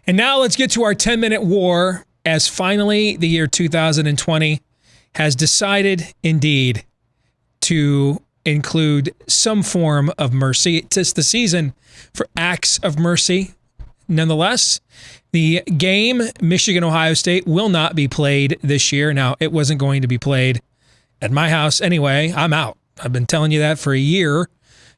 And now let's get to our 10-minute war, as finally the year 2020 has decided indeed to include some form of mercy. It's the season for acts of mercy. Nonetheless, the game, Michigan-Ohio State, will not be played this year. Now, it wasn't going to be played at my house anyway. I'm out. I've been telling you that for a year.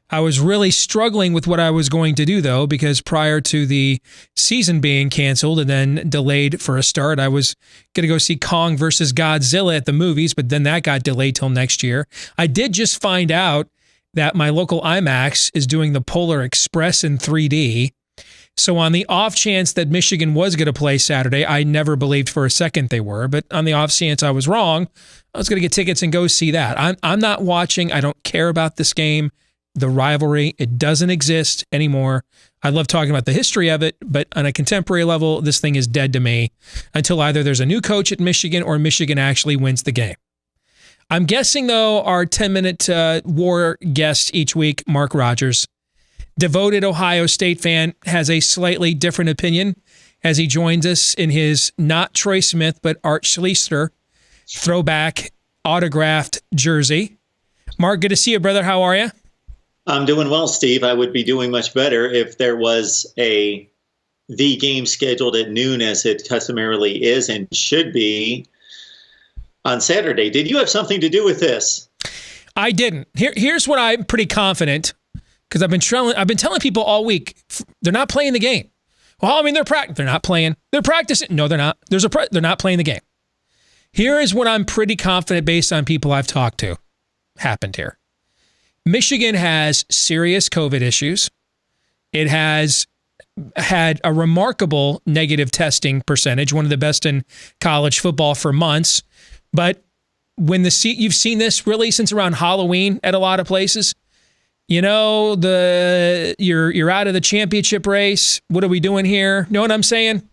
I was really struggling with what I was going to do, though, because prior to the season being canceled and then delayed for a start, I was going to go see Kong versus Godzilla at the movies, but then that got delayed till next year. I did just find out that my local IMAX is doing the Polar Express in 3D. So on the off chance that Michigan was going to play Saturday, I never believed for a second they were, but on the off chance I was wrong, I was going to get tickets and go see that. I'm not watching. I don't care about this game. The rivalry, it doesn't exist anymore. I love talking about the history of it, but on a contemporary level, this thing is dead to me until either there's a new coach at Michigan or Michigan actually wins the game. I'm guessing, though, our 10-minute war guest each week, Mark Rogers, devoted Ohio State fan, has a slightly different opinion as he joins us in his not Troy Smith, but Art Schlichter throwback autographed jersey. Mark, good to see you, brother. How are you? I'm doing well, Steve. I would be doing much better if there was the game scheduled at noon, as it customarily is and should be on Saturday. Did you have something to do with this? I didn't. Here's what I'm pretty confident, because I've been telling people all week, they're not playing the game. Well, I mean, they're not playing. They're practicing. No, they're not. They're not playing the game. Here is what I'm pretty confident based on people I've talked to happened here. Michigan has serious COVID issues. It has had a remarkable negative testing percentage, one of the best in college football for months. But when you've seen this really since around Halloween at a lot of places, you know, you're out of the championship race. What are we doing here? Know what I'm saying?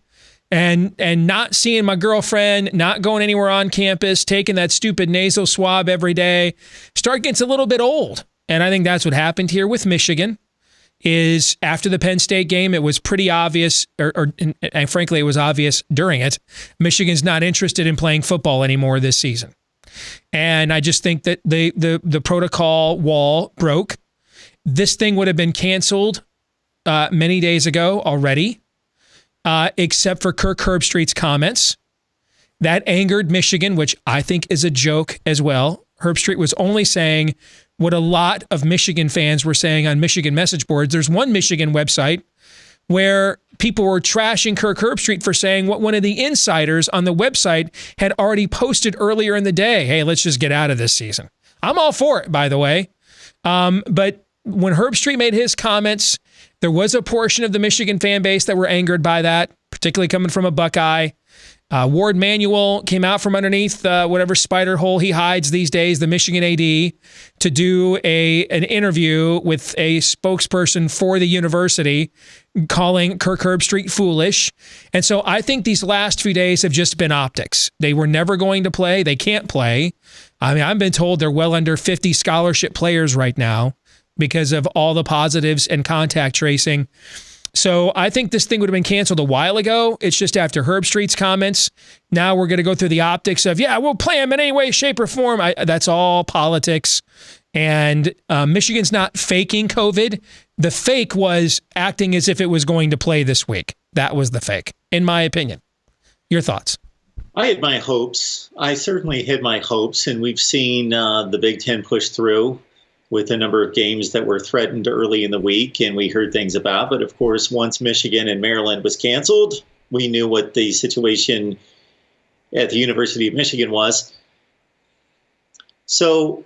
And not seeing my girlfriend, not going anywhere on campus, taking that stupid nasal swab every day, gets a little bit old. And I think that's what happened here with Michigan. Is after the Penn State game, it was pretty obvious, and frankly, it was obvious during it, Michigan's not interested in playing football anymore this season. And I just think that the protocol wall broke. This thing would have been canceled many days ago already, except for Kirk Herbstreit's comments. That angered Michigan, which I think is a joke as well. Herbstreit was only saying what a lot of Michigan fans were saying on Michigan message boards. There's one Michigan website where people were trashing Kirk Herbstreit for saying what one of the insiders on the website had already posted earlier in the day. Hey, let's just get out of this season. I'm all for it, by the way. But when Herbstreit made his comments, there was a portion of the Michigan fan base that were angered by that, particularly coming from a Buckeye. Ward Manuel came out from underneath whatever spider hole he hides these days, the Michigan AD, to do an interview with a spokesperson for the university, calling Kirk Herbstreit foolish. And so I think these last few days have just been optics. They were never going to play. They can't play. I mean, I've been told they're well under 50 scholarship players right now because of all the positives and contact tracing. So I think this thing would have been canceled a while ago. It's just after Herbstreit's comments. Now we're going to go through the optics of, yeah, we'll play them in any way, shape, or form. That's all politics. And Michigan's not faking COVID. The fake was acting as if it was going to play this week. That was the fake, in my opinion. Your thoughts? I had my hopes. I certainly had my hopes, and we've seen the Big Ten push through with a number of games that were threatened early in the week, and we heard things about. But of course, once Michigan and Maryland was canceled, we knew what the situation at the University of Michigan was. So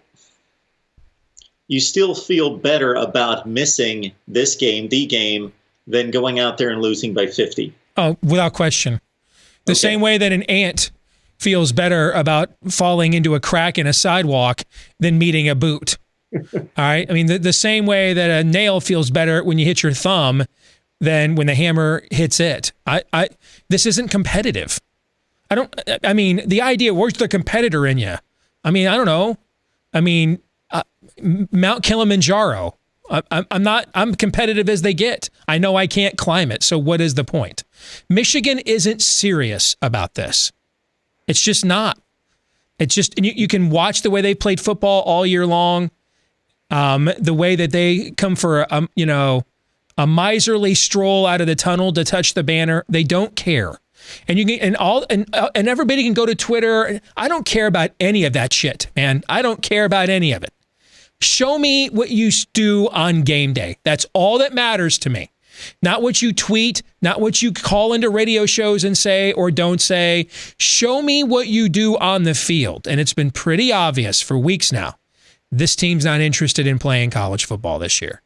you still feel better about missing this game, the game, than going out there and losing by 50. Oh, without question. The same way that an ant feels better about falling into a crack in a sidewalk than meeting a boot. All right. I mean, the same way that a nail feels better when you hit your thumb than when the hammer hits it. This isn't competitive. I mean, the idea, where's the competitor in you? I mean, I don't know. I mean, Mount Kilimanjaro. I'm competitive as they get. I know I can't climb it. So what is the point? Michigan isn't serious about this. It's just not. It's just, and you can watch the way they played football all year long. The way that they come for a miserly stroll out of the tunnel to touch the banner. They don't care. And you can, and everybody can go to Twitter. I don't care about any of that shit, man. I don't care about any of it. Show me what you do on game day. That's all that matters to me. Not what you tweet, not what you call into radio shows and say or don't say. Show me what you do on the field. And it's been pretty obvious for weeks now. This team's not interested in playing college football this year.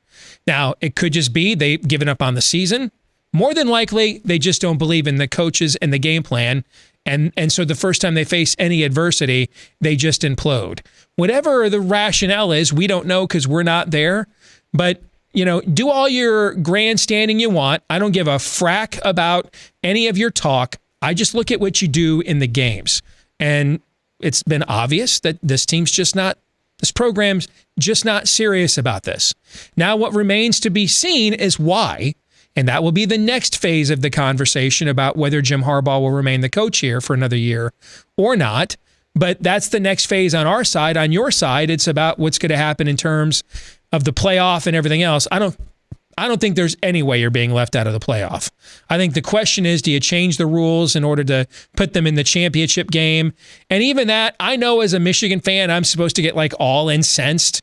Now, it could just be they've given up on the season. More than likely, they just don't believe in the coaches and the game plan. And so the first time they face any adversity, they just implode. Whatever the rationale is, we don't know because we're not there. But, do all your grandstanding you want. I don't give a frack about any of your talk. I just look at what you do in the games. And it's been obvious that this program's just not serious about this. Now, what remains to be seen is why. And that will be the next phase of the conversation about whether Jim Harbaugh will remain the coach here for another year or not. But that's the next phase on our side. On your side, it's about what's going to happen in terms of the playoff and everything else. I don't think there's any way you're being left out of the playoff. I think the question is, do you change the rules in order to put them in the championship game? And even that, I know as a Michigan fan, I'm supposed to get all incensed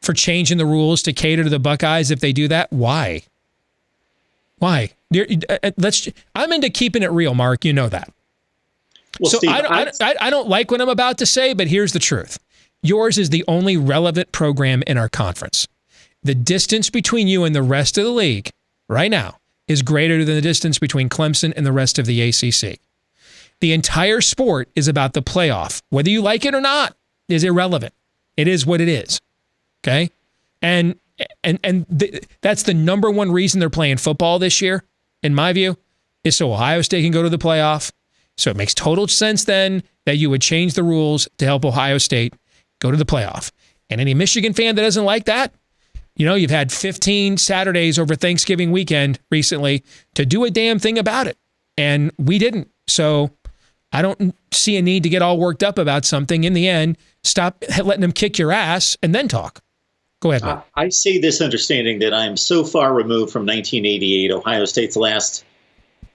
for changing the rules to cater to the Buckeyes if they do that. Why? I'm into keeping it real, Mark. You know that. Well, so Steve, I don't like what I'm about to say, but here's the truth. Yours is the only relevant program in our conference. The distance between you and the rest of the league right now is greater than the distance between Clemson and the rest of the ACC. The entire sport is about the playoff. Whether you like it or not is irrelevant. It is what it is. Okay? And that's the number one reason they're playing football this year, in my view, is so Ohio State can go to the playoff. So it makes total sense then that you would change the rules to help Ohio State go to the playoff. And any Michigan fan that doesn't like that, you've had 15 Saturdays over Thanksgiving weekend recently to do a damn thing about it. And we didn't. So I don't see a need to get all worked up about something. In the end, stop letting them kick your ass and then talk. Go ahead, Matt. I say this understanding that I'm so far removed from 1988, Ohio State's last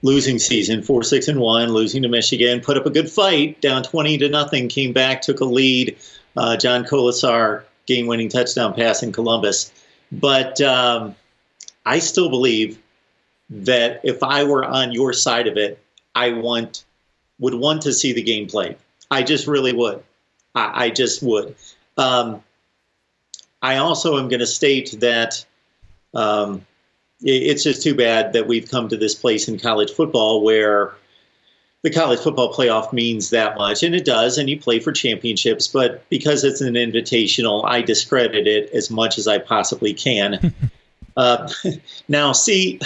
losing season, 4-6-1, losing to Michigan, put up a good fight, down 20-0, came back, took a lead. John Colasar, game-winning touchdown pass in Columbus. But I still believe that if I were on your side of it, I would want to see the game played. I just really would. I just would. I also am going to state that it's just too bad that we've come to this place in college football where the college football playoff means that much, and it does, and you play for championships, but because it's an invitational, I discredit it as much as I possibly can. Now, see,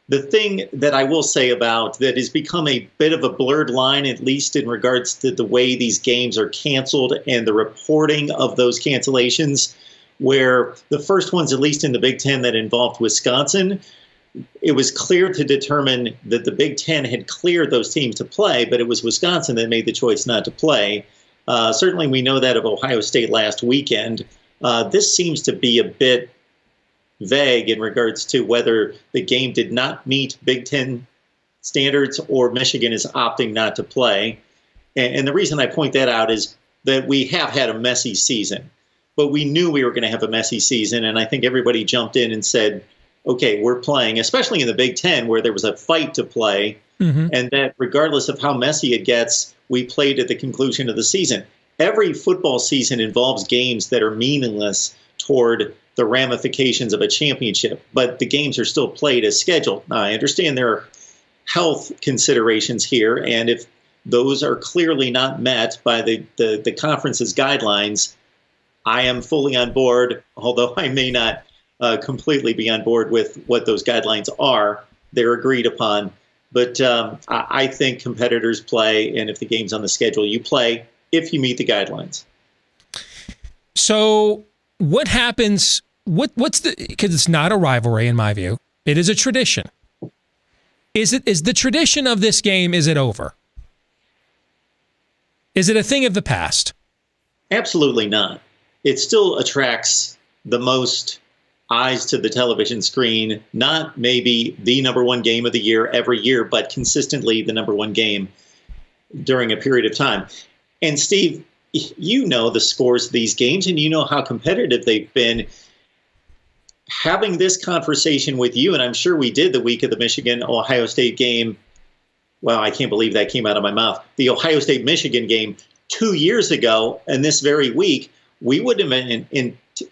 the thing that I will say about that has become a bit of a blurred line, at least in regards to the way these games are canceled and the reporting of those cancellations, where the first ones, at least in the Big Ten, that involved Wisconsin, it was clear to determine that the Big Ten had cleared those teams to play, but it was Wisconsin that made the choice not to play. Certainly we know that of Ohio State last weekend. This seems to be a bit vague in regards to whether the game did not meet Big Ten standards or Michigan is opting not to play. And the reason I point that out is that we have had a messy season. But we knew we were going to have a messy season, and I think everybody jumped in and said, okay, we're playing, especially in the Big Ten where there was a fight to play, and that regardless of how messy it gets, we played at the conclusion of the season. Every football season involves games that are meaningless toward the ramifications of a championship, but the games are still played as scheduled. Now, I understand there are health considerations here, and if those are clearly not met by the conference's guidelines, I am fully on board, although I may not completely be on board with what those guidelines are. They're agreed upon. But I think competitors play, and if the game's on the schedule, you play if you meet the guidelines. So what happens what's the, because it's not a rivalry in my view. It is a tradition. Is the tradition of this game, is it over? Is it a thing of the past? Absolutely not. It still attracts the most eyes to the television screen, not maybe the number one game of the year every year, but consistently the number one game during a period of time. And Steve, you know the scores of these games and you know how competitive they've been. Having this conversation with you, and I'm sure we did the week of the Michigan-Ohio State game. Well, I can't believe that came out of my mouth. The Ohio State-Michigan game 2 years ago, and this very week, we would have been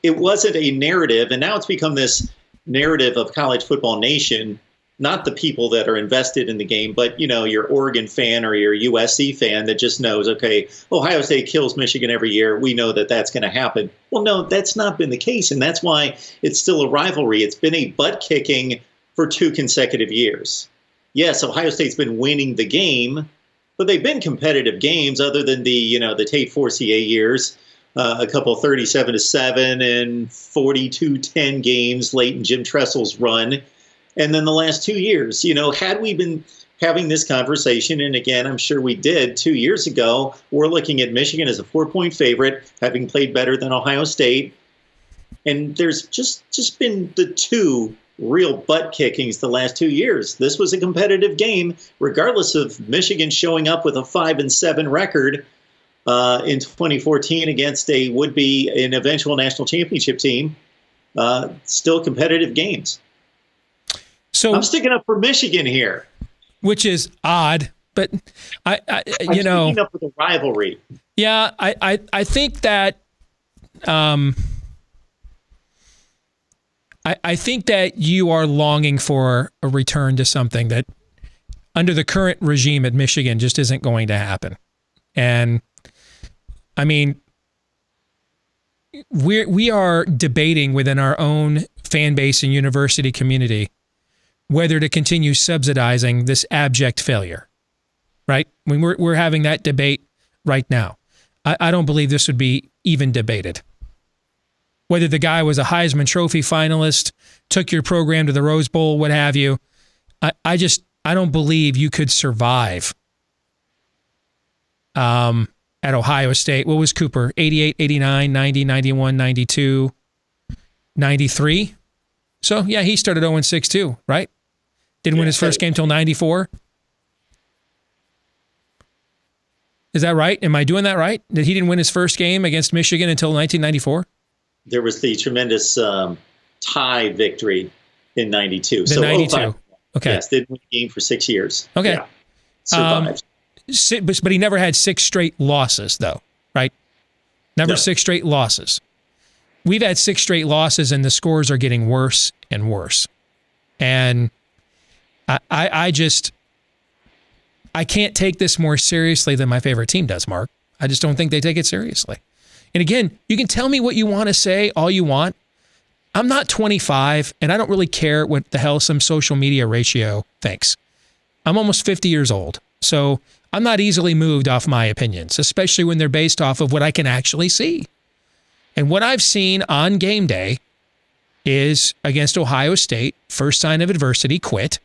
it wasn't a narrative, and now it's become this narrative of College Football Nation, not the people that are invested in the game, but, you know, your Oregon fan or your USC fan that just knows, okay, Ohio State kills Michigan every year. We know that that's going to happen. Well, no, that's not been the case, and that's why it's still a rivalry. It's been a butt-kicking for 2 consecutive years. Yes, Ohio State's been winning the game, but they've been competitive games other than the Tate Forcier years, a couple 37-7 and 42-10 games late in Jim Tressel's run. And then the last 2 years, had we been having this conversation, and again, I'm sure we did 2 years ago, we're looking at Michigan as a 4-point favorite, having played better than Ohio State. And there's just been the 2 real butt kickings the last 2 years. This was a competitive game, regardless of Michigan showing up with a 5-7 record in 2014 against a would-be an eventual national championship team. Still competitive games. So I'm sticking up for Michigan here, which is odd, but I'm sticking up for the rivalry. Yeah, I think that I think that you are longing for a return to something that under the current regime at Michigan just isn't going to happen. And I mean, we are debating within our own fan base and university community whether to continue subsidizing this abject failure, right? I mean, we're having that debate right now. I don't believe this would be even debated. Whether the guy was a Heisman Trophy finalist, took your program to the Rose Bowl, what have you, I don't believe you could survive at Ohio State. What was Cooper? 88, 89, 90, 91, 92, 93? So, yeah, he started 0-6 too, right? Didn't win his first game till 94. Is that right? Am I doing that right? That he didn't win his first game against Michigan until 1994? There was the tremendous tie victory in 92. So 92. Okay. Yes, didn't win the game for 6 years. Okay. Yeah. Survived. But he never had 6 straight losses, though, right? Never 6 straight losses. We've had 6 straight losses, and the scores are getting worse and worse. And I can't take this more seriously than my favorite team does, Mark. I just don't think they take it seriously. And again, you can tell me what you want to say, all you want. I'm not 25, and I don't really care what the hell some social media ratio thinks. I'm almost 50 years old, so I'm not easily moved off my opinions, especially when they're based off of what I can actually see. And what I've seen on game day is against Ohio State, first sign of adversity, quit.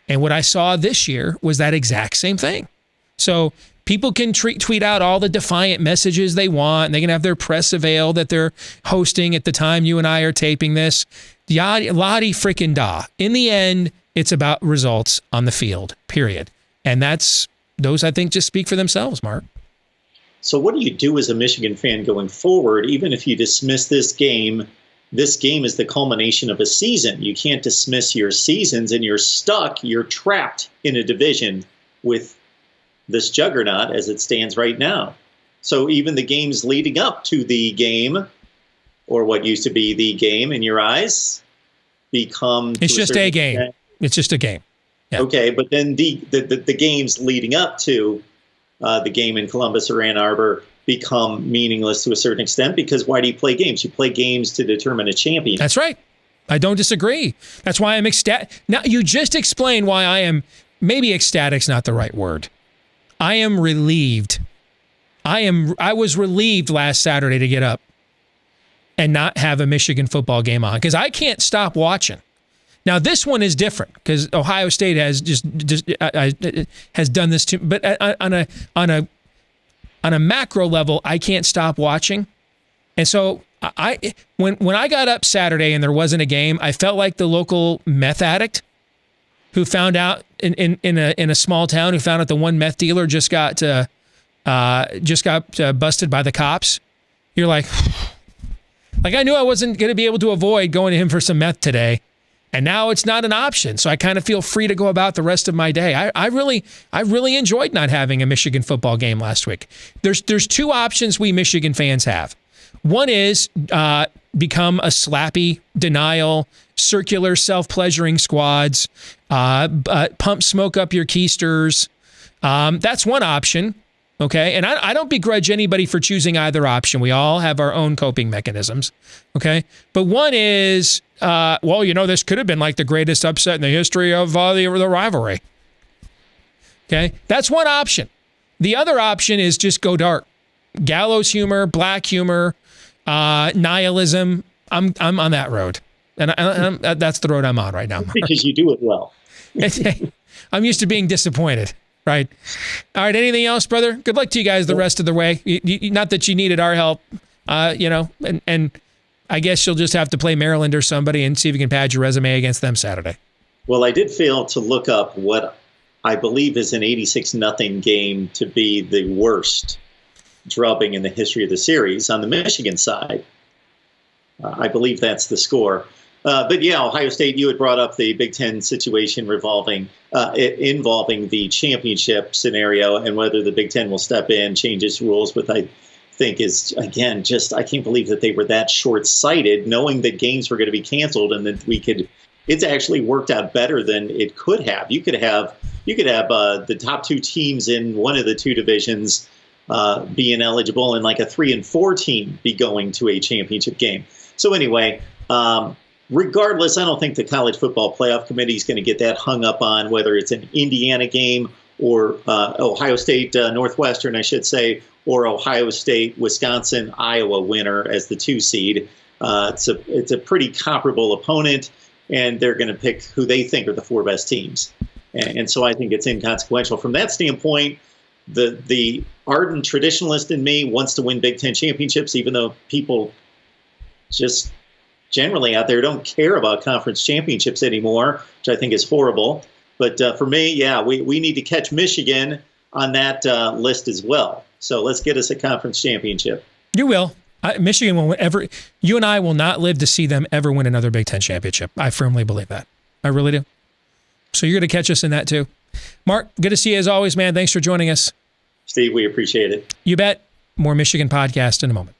And what I saw this year was that exact same thing. So people can tweet out all the defiant messages they want, and they can have their press avail that they're hosting at the time you and I are taping this. Lottie frickin' da. In the end, it's about results on the field, period. And those I think just speak for themselves, Mark. So what do you do as a Michigan fan going forward, even if you dismiss this game? This game is the culmination of a season. You can't dismiss your seasons, and you're stuck, you're trapped in a division with this juggernaut as it stands right now. So even the games leading up to the game, or what used to be the game in your eyes, become... It's just a game. Extent. It's just a game. Yeah. Okay, but then the games leading up to the game in Columbus or Ann Arbor become meaningless to a certain extent, because why do you play games? You play games to determine a champion. That's right. I don't disagree. That's why I'm ecstatic. Now, you just explained why I am, maybe ecstatic's not the right word. I am relieved. I was relieved last Saturday to get up and not have a Michigan football game on because I can't stop watching. Now this one is different because Ohio State has has done this too. But on a macro level, I can't stop watching, and so when I got up Saturday and there wasn't a game, I felt like the local meth addict who found out in a small town who found out the one meth dealer just got busted by the cops. You're like I knew I wasn't going to be able to avoid going to him for some meth today, and now it's not an option. So I kind of feel free to go about the rest of my day. I really enjoyed not having a Michigan football game last week. There's two options we Michigan fans have. One is become a slappy, denial, circular, self-pleasuring squads, pump smoke up your keisters. That's one option. Okay, and I don't begrudge anybody for choosing either option. We all have our own coping mechanisms. Okay, but one is, this could have been like the greatest upset in the history of the rivalry. Okay, that's one option. The other option is just go dark, gallows humor, black humor, nihilism. I'm on that road, and that's the road I'm on right now. Because you do it well. I'm used to being disappointed. Right. All right. Anything else, brother? Good luck to you guys the rest of the way. Not that you needed our help, and I guess you'll just have to play Maryland or somebody and see if you can pad your resume against them Saturday. Well, I did fail to look up what I believe is an 86-0 game to be the worst drubbing in the history of the series on the Michigan side. I believe that's the score. But yeah, Ohio State, you had brought up the Big Ten situation involving the championship scenario and whether the Big Ten will step in, change its rules, but I think is, again, I can't believe that they were that short-sighted, knowing that games were going to be canceled and that it's actually worked out better than it could have. You could have the top two teams in one of the two divisions being eligible and like a 3 and 4 team be going to a championship game. So anyway, regardless, I don't think the College Football Playoff Committee is going to get that hung up on whether it's an Indiana game or Ohio State Northwestern, I should say, or Ohio State Wisconsin Iowa winner as the 2 seed. It's a pretty comparable opponent, and they're going to pick who they think are the 4 best teams. And so I think it's inconsequential. From that standpoint, the ardent traditionalist in me wants to win Big Ten championships, even though people just generally out there don't care about conference championships anymore, which I think is horrible. But for me, yeah, we need to catch Michigan on that list as well. So let's get us a conference championship. You will. Michigan will ever. You and I will not live to see them ever win another Big Ten championship. I firmly believe that. I really do. So you're going to catch us in that too. Mark, good to see you as always, man. Thanks for joining us. Steve, we appreciate it. You bet. More Michigan podcast in a moment.